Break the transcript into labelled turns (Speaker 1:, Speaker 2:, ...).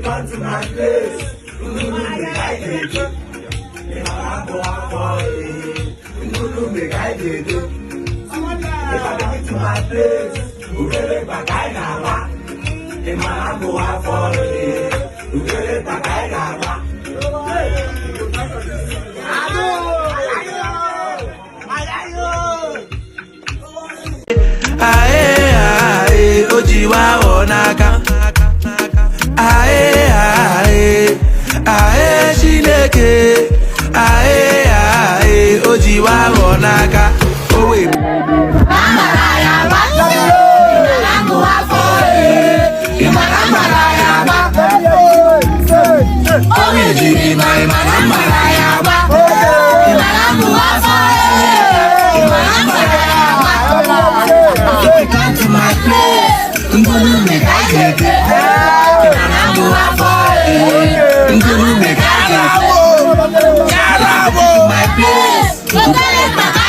Speaker 1: come to my place, make I dey do. If I go out for it, make I dey do. If I come to my place, make I na if I go out for it, make I na
Speaker 2: Ae, ojiwa onaka. Ae, Chineke. Ae, ojiwa onaka. Oh wait.
Speaker 1: Come to my place, make I get it. I'm going for it. Make I get it. My place,